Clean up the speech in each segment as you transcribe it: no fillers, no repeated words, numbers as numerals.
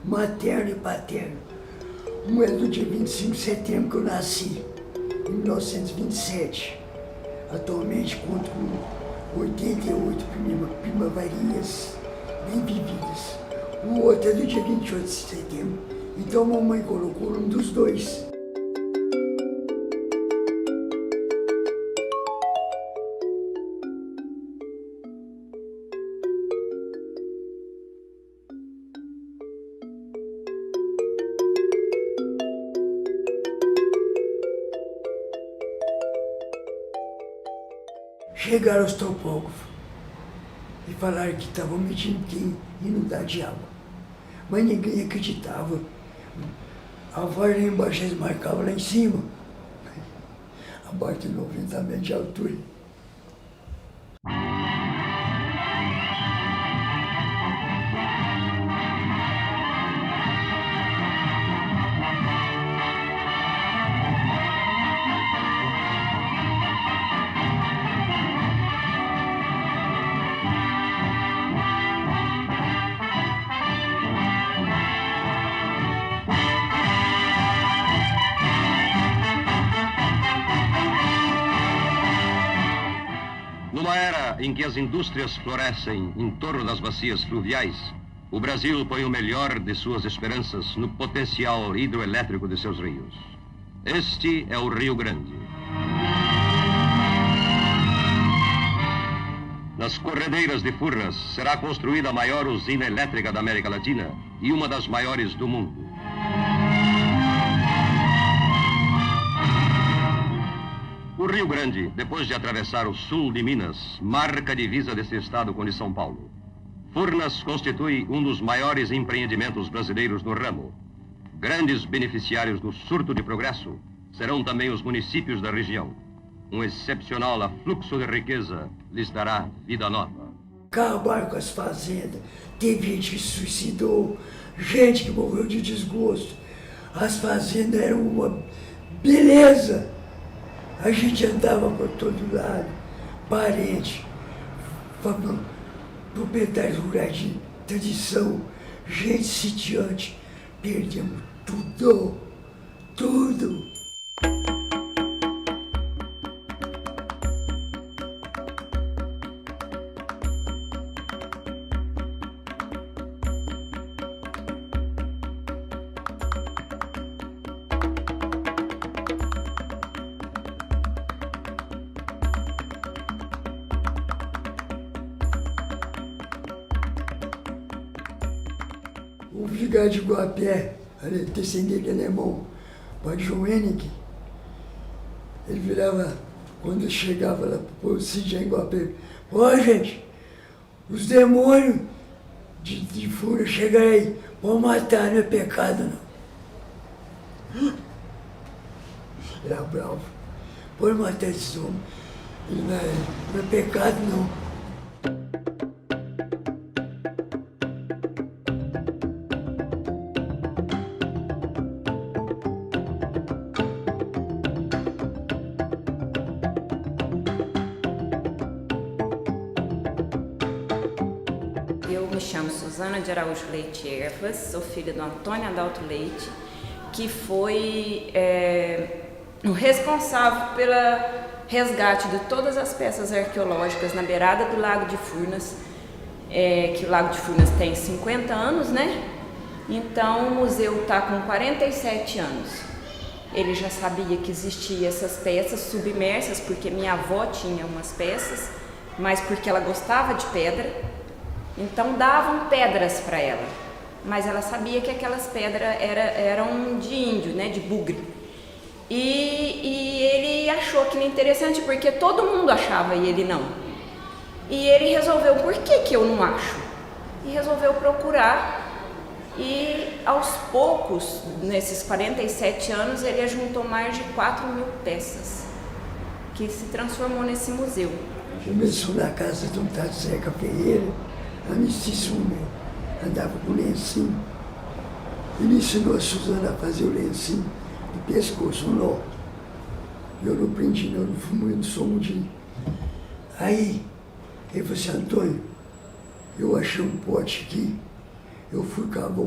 materno e paterno. Um é do dia 25 de setembro que eu nasci, em 1927. Atualmente conto com 88 primaverinhas bem vividas. O outro é do dia 28 de setembro. Então a mamãe colocou um dos dois. Chegaram os topógrafos e falaram que estavam medindo que inundar de água. Mas ninguém acreditava. A voz lá embaixo eles marcavam lá em cima, abaixo de 90 metros de altura. Numa era em que as indústrias florescem em torno das bacias fluviais, o Brasil põe o melhor de suas esperanças no potencial hidroelétrico de seus rios. Este é o Rio Grande. Nas corredeiras de Furnas será construída a maior usina elétrica da América Latina e uma das maiores do mundo. O Rio Grande, depois de atravessar o sul de Minas, marca a divisa desse estado com de São Paulo. Furnas constitui um dos maiores empreendimentos brasileiros no ramo. Grandes beneficiários do surto de progresso serão também os municípios da região. Um excepcional afluxo de riqueza lhes dará vida nova. Acabaram com as fazendas, teve gente que se suicidou, gente que morreu de desgosto. As fazendas eram uma beleza. A gente andava por todo lado, parente, proprietários rurais de tradição, gente sitiante, perdemos tudo, tudo. O vigário de Guapé, descendente alemão, Padre João Henrique, ele virava, quando chegava lá para o sítio em Guapé, ó gente, os demônios de Furnas chegaram aí, vão matar, não é pecado não. Era bravo, pode matar esses homens, não é pecado não. Eu me chamo Suzana de Araújo Leite Ervas, sou filha do Antônio Adalto Leite, que foi o responsável pelo resgate de todas as peças arqueológicas na beirada do Lago de Furnas, que o Lago de Furnas tem 50 anos, né? Então o museu está com 47 anos. Ele já sabia que existiam essas peças submersas, porque minha avó tinha umas peças, mas porque ela gostava de pedra. Então davam pedras para ela, mas ela sabia que aquelas pedras eram de índio, né, de bugre. E ele achou aquilo interessante porque todo mundo achava e ele não. E ele resolveu, por que eu não acho? E resolveu procurar e aos poucos, nesses 47 anos, ele ajuntou mais de 4.000 peças, que se transformou nesse museu. Começou na casa de um tal de Zeca Ferreira, amicíssimo meu, andava com lencinho. Ele ensinou a Suzana a fazer o lencinho do pescoço, um nó. Eu não prendi não, não fumei, não sou mudinho. Aí, ele falou assim, Antônio, eu achei um pote aqui, eu fui cavar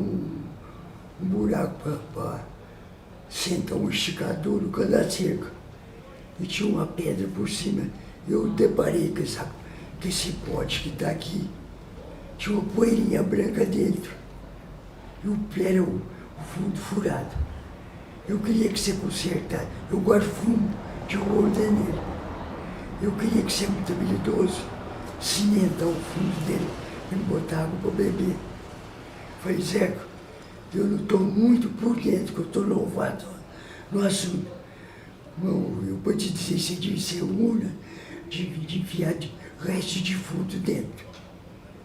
buraco para sentar um esticador no canto da cerca. E tinha uma pedra por cima. Eu deparei com esse pote que está aqui. Tinha uma poeirinha branca dentro. E o pé era o fundo furado. Eu queria que você consertasse. Eu guardo fundo de roda nele. Eu queria que você, muito habilidoso, cimentar o fundo dele e botar água para beber. Falei, Zeca, eu não estou muito por dentro, que eu estou novato no assunto. Eu vou te dizer, você devia ser una de enfiar resto de fundo dentro.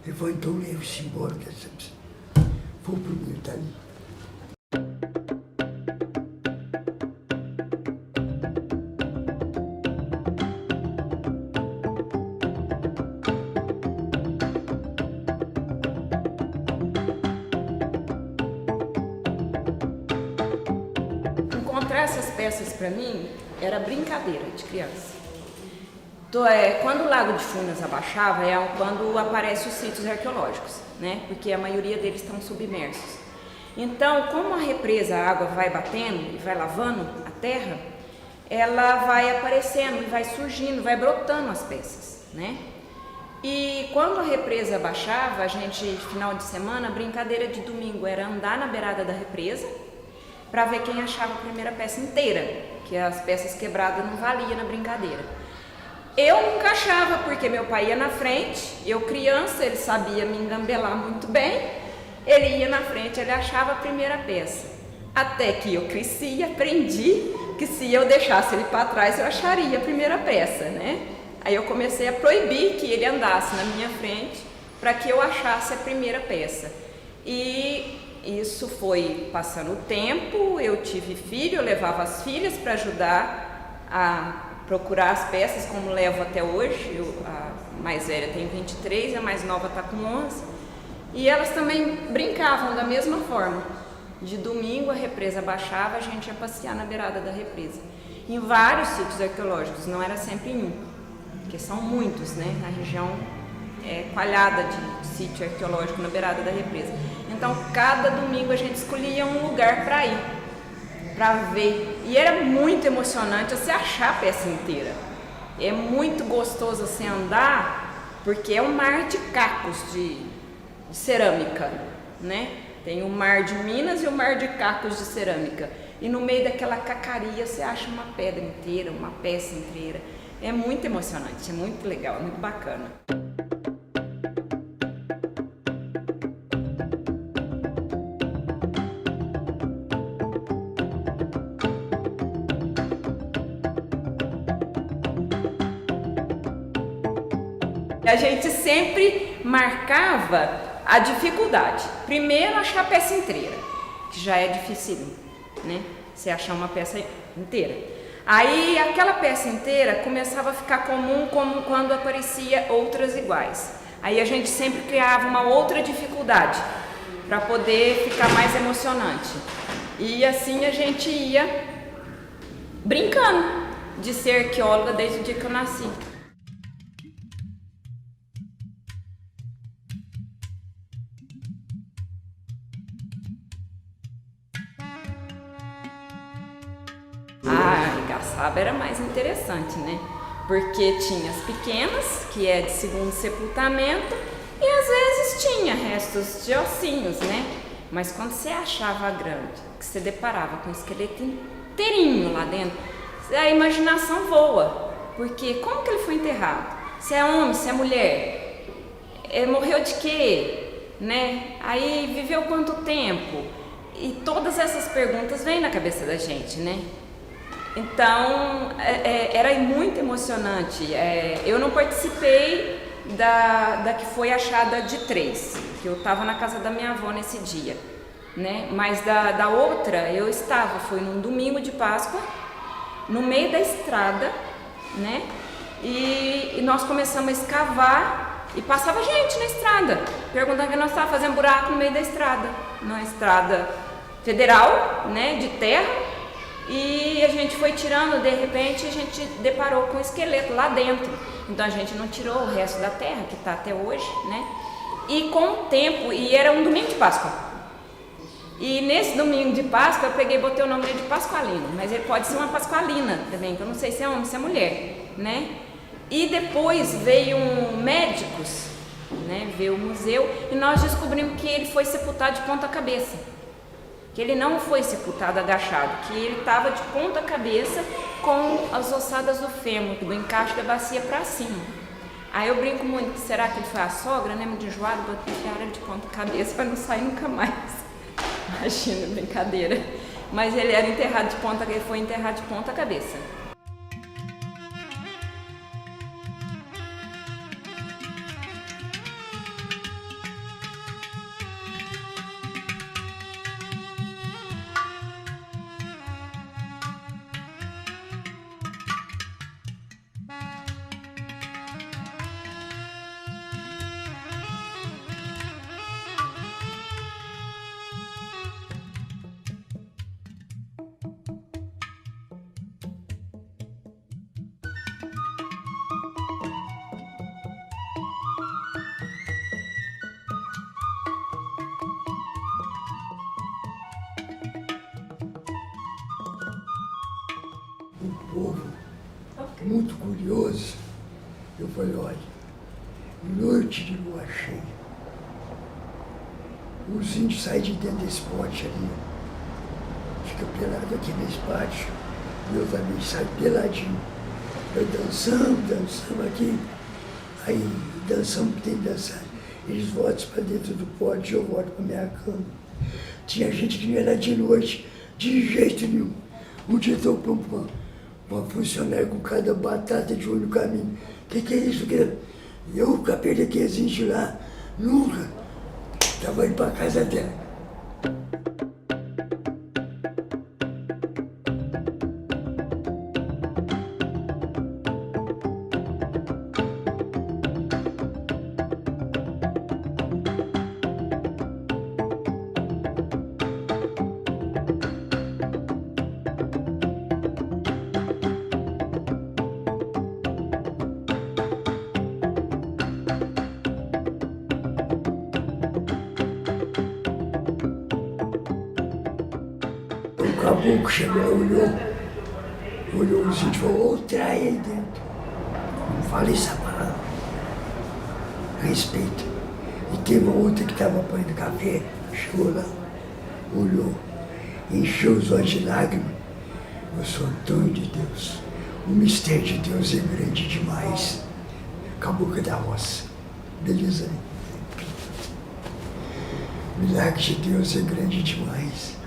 Ele falou, então leve-se embora dessa pessoa. Foi o primeiro, tá ali. Encontrar essas peças para mim era brincadeira de criança. Quando o Lago de Furnas abaixava é quando aparecem os sítios arqueológicos, né? Porque a maioria deles estão submersos. Então, como a represa, a água vai batendo e vai lavando a terra, ela vai aparecendo, vai surgindo, vai brotando as peças, né? E quando a represa abaixava, a gente, final de semana, a brincadeira de domingo era andar na beirada da represa para ver quem achava a primeira peça inteira, que as peças quebradas não valiam na brincadeira. Eu nunca achava, porque meu pai ia na frente, eu criança, ele sabia me engambelar muito bem, ele ia na frente, ele achava a primeira peça. Até que eu cresci e aprendi que se eu deixasse ele para trás, eu acharia a primeira peça, né? Aí eu comecei a proibir que ele andasse na minha frente para que eu achasse a primeira peça. E isso foi passando o tempo, eu tive filho, eu levava as filhas para ajudar a procurar as peças, como levo até hoje. A mais velha tem 23, a mais nova está com 11. E elas também brincavam da mesma forma. De domingo a represa baixava, a gente ia passear na beirada da represa. Em vários sítios arqueológicos, não era sempre em um, porque são muitos, né? A região é coalhada de sítio arqueológico na beirada da represa. Então, cada domingo a gente escolhia um lugar para ir, para ver. E era muito emocionante você achar a peça inteira. É muito gostoso você andar, porque é um mar de cacos de cerâmica, né? Tem o mar de Minas e o mar de cacos de cerâmica. E no meio daquela cacaria você acha uma pedra inteira, uma peça inteira. É muito emocionante, é muito legal, é muito bacana. A gente sempre marcava a dificuldade. Primeiro, achar a peça inteira, que já é difícil, né? Você achar uma peça inteira. Aí, aquela peça inteira começava a ficar comum como quando aparecia outras iguais. Aí a gente sempre criava uma outra dificuldade para poder ficar mais emocionante. E assim a gente ia brincando de ser arqueóloga desde o dia que eu nasci. A Igaçaba era mais interessante, né? Porque tinha as pequenas, que é de segundo sepultamento, e às vezes tinha restos de ossinhos, né? Mas quando você achava a grande, que você deparava com o esqueleto inteirinho lá dentro, a imaginação voa. Porque como que ele foi enterrado? Se é homem, se é mulher? Morreu de quê? Né? Aí viveu quanto tempo? E todas essas perguntas vêm na cabeça da gente, né? Então, era muito emocionante. Eu não participei da que foi achada de 3, que eu estava na casa da minha avó nesse dia, né? Mas da outra eu estava, foi num domingo de Páscoa, no meio da estrada, né? E nós começamos a escavar e passava gente na estrada, perguntando que nós estávamos fazendo buraco no meio da estrada, numa estrada federal, né, de terra. E a gente foi tirando, de repente a gente deparou com o esqueleto lá dentro. Então a gente não tirou o resto da terra, que está até hoje, né? E com o tempo, e era um domingo de Páscoa. E nesse domingo de Páscoa eu peguei e botei o nome dele de Pasqualino, mas ele pode ser uma Pasqualina também, que eu não sei se é homem, se é mulher, né? E depois veio médicos, né, ver o museu, e nós descobrimos que ele foi sepultado de ponta cabeça. Que ele não foi sepultado agachado, que ele estava de ponta cabeça com as ossadas do fêmur, do encaixe da bacia para cima. Aí eu brinco muito, será que ele foi a sogra, né, muito enjoado, botaram ele de ponta cabeça para não sair nunca mais. Imagina, brincadeira. Mas ele era enterrado de ponta, ele foi enterrado de ponta cabeça. O povo, muito curioso, eu falei, olha, noite de lua cheia, os índios saem de dentro desse pote ali, fica pelado aqui nesse pátio, e eu também saio peladinho. Eu dançamos aqui, aí dançamos que tem que dançar. Eles voltam para dentro do pote e eu volto para minha cama. Tinha gente que não era de noite, de jeito nenhum. Um dia eu estou com uma funcionária com cada batata de olho no caminho. Que é isso? E eu, o capeta que existe lá, nunca estava indo para casa dela. O caboclo chegou, olhou os índios e falou, trai aí dentro. Não fala essa palavra. Respeita. E teve uma outra que estava apanhando café, chegou lá, olhou, encheu os olhos de lágrimas. Eu sou Antônio de Deus. O mistério de Deus é grande demais. Caboclo da roça. Beleza, né? O milagre de Deus é grande demais.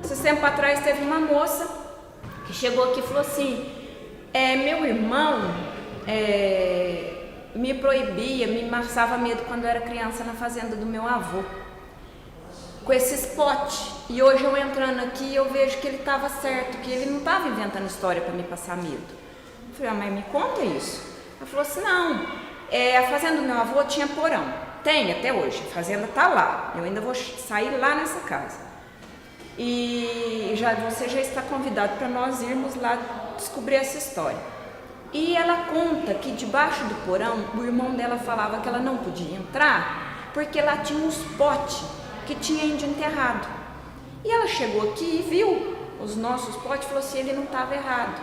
Esse tempo atrás teve uma moça que chegou aqui e falou assim, meu irmão me proibia, me passava medo quando eu era criança na fazenda do meu avô, com esses potes. E hoje eu entrando aqui eu vejo que ele estava certo, que ele não estava inventando história para me passar medo. Eu falei, mas me conta isso. Ela falou assim, não, a fazenda do meu avô tinha porão, tem até hoje, a fazenda está lá, eu ainda vou sair lá nessa casa. E você já está convidado para nós irmos lá descobrir essa história. E ela conta que debaixo do porão, o irmão dela falava que ela não podia entrar, porque lá tinha uns potes que tinha índio enterrado. E ela chegou aqui e viu os nossos potes e falou assim, ele não estava errado.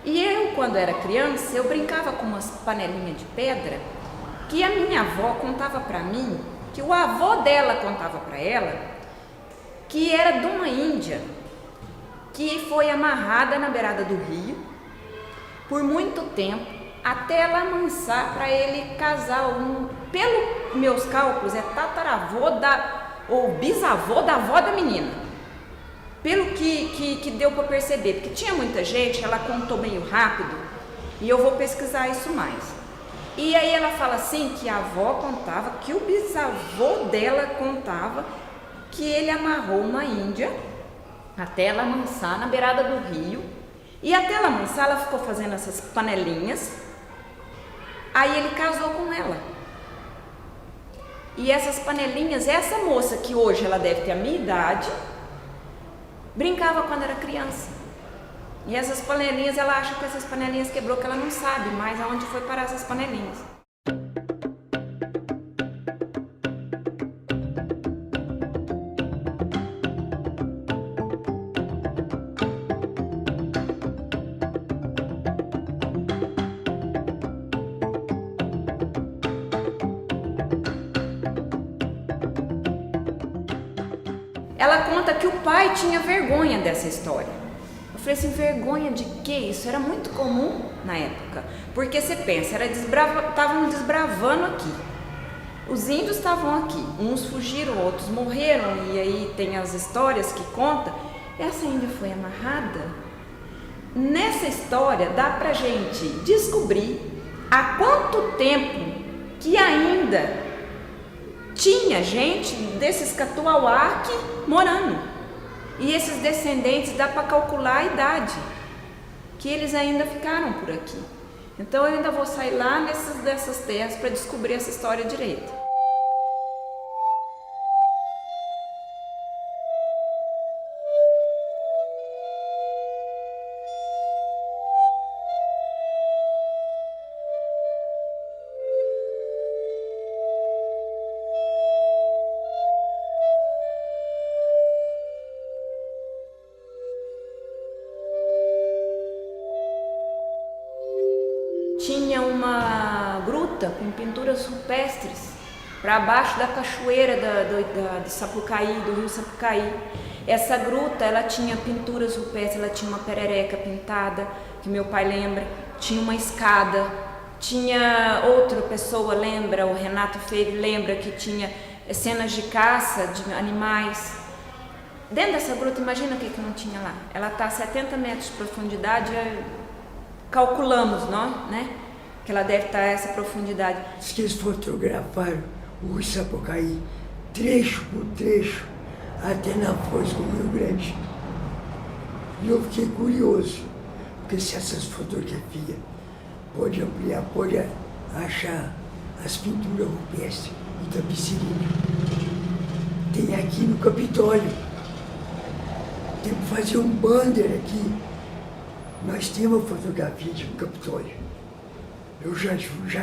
E eu, quando era criança, eu brincava com umas panelinhas de pedra, que a minha avó contava para mim, que o avô dela contava para ela, que era de uma índia que foi amarrada na beirada do rio por muito tempo, até ela amansar para ele casar, pelos meus cálculos, é tataravô ou bisavô da avó da menina. Pelo que deu para perceber, porque tinha muita gente, ela contou meio rápido, e eu vou pesquisar isso mais. E aí ela fala assim, que a avó contava, que o bisavô dela contava, que ele amarrou uma índia até ela amansar na beirada do rio, E a Tela Mansala ficou fazendo essas panelinhas, aí ele casou com ela. E essas panelinhas, essa moça que hoje ela deve ter a minha idade, brincava quando era criança. E essas panelinhas, ela acha que essas panelinhas quebrou, que ela não sabe mais aonde foi parar essas panelinhas. Ela conta que o pai tinha vergonha dessa história. Eu falei assim, vergonha de quê? Isso era muito comum na época. Porque você pensa, estavam desbravando aqui. Os índios estavam aqui. Uns fugiram, outros morreram. E aí tem as histórias que conta. Essa índia foi amarrada. Nessa história dá pra gente descobrir há quanto tempo que ainda tinha gente desses Catuauá aqui morando. E esses descendentes dá para calcular a idade que eles ainda ficaram por aqui. Então eu ainda vou sair lá dessas terras para descobrir essa história direito. Tinha uma gruta com pinturas rupestres para baixo da cachoeira do Sapucaí, do rio Sapucaí. Essa gruta, ela tinha pinturas rupestres, ela tinha uma perereca pintada, que meu pai lembra, tinha uma escada, tinha outra pessoa, lembra, o Renato Freire lembra que tinha cenas de caça de animais. Dentro dessa gruta, imagina o que não tinha lá. Ela está a 70 metros de profundidade, calculamos, não, né? Que ela deve estar a essa profundidade. Diz que eles fotografaram o rio Sapucaí, trecho por trecho, até na foz do Rio Grande. E eu fiquei curioso, porque se essas fotografias pode ampliar, pode achar as pinturas rupestres de Itapecerica. Tem aqui no Capitólio. Tem que fazer um banner aqui. Nós temos a fotografia de Capitólio. Eu já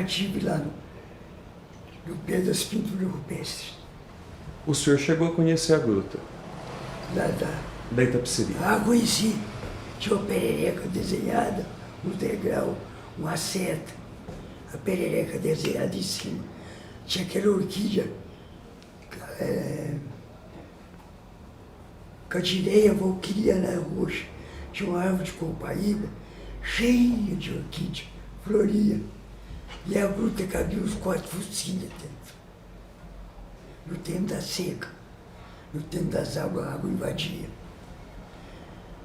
estive lá no pé das pinturas rupestres. O senhor chegou a conhecer a gruta? Lá Da Itapecerica? Ah, conheci. Tinha uma perereca desenhada, um degrau, uma seta. A perereca desenhada em cima. Tinha aquela orquídea, Candileia valquiriana roxa. Tinha uma árvore de copaíba cheia de orquídea, floria. E a gruta cabia uns 4 focinhos dentro. No tempo da seca, no tempo das águas, a água invadia.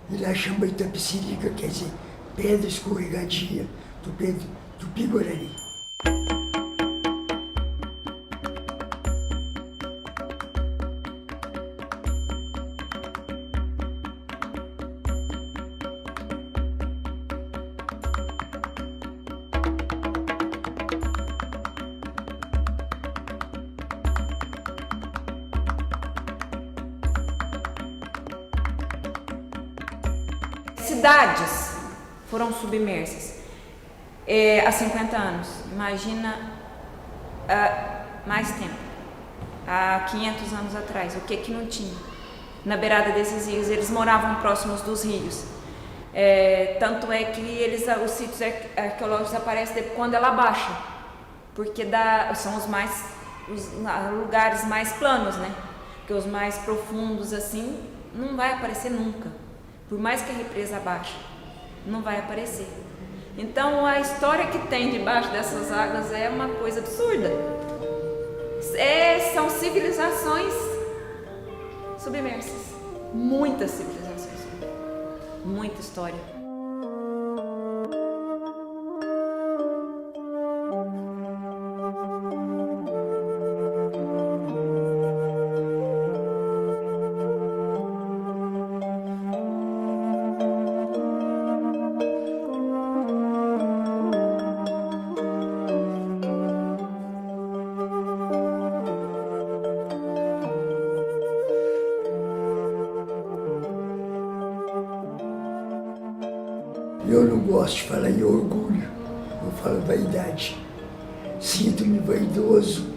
E lá chama Itapecerica, quer dizer, pedra escorregadia do Tupi-Guarani. Cidades foram submersas há 50 anos. Imagina mais tempo, há 500 anos atrás, o que não tinha na beirada desses rios. Eles moravam próximos dos rios. Tanto é que os sítios arqueológicos aparecem quando ela baixa, porque são os lugares mais planos, né? Porque os mais profundos assim não vai aparecer nunca. Por mais que a represa baixe, não vai aparecer. Então a história que tem debaixo dessas águas é uma coisa absurda. São civilizações submersas. Muitas civilizações submersas. Muita história. gosto de falar em orgulho, eu falo vaidade. Sinto-me vaidoso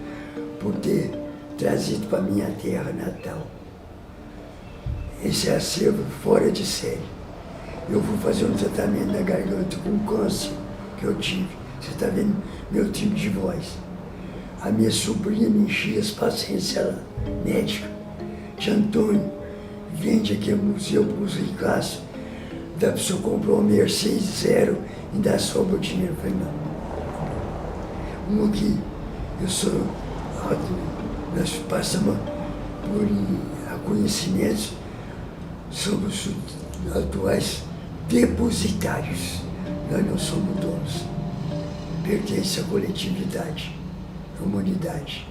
por ter trazido para minha terra natal esse acervo fora de série. Eu vou fazer um tratamento na garganta com câncer que eu tive. Você está vendo meu timbre de voz. A minha sobrinha me enchia as paciências lá, médica. Tia Antônio, vende aqui o museu para os ricaços. Dá para o senhor comprar uma Mercedes zero e dá sobra o dinheiro. Eu falei, não. Um aqui, eu sou, nós passamos por conhecimentos sobre os atuais depositários. Nós não somos donos. Pertence à coletividade, à humanidade.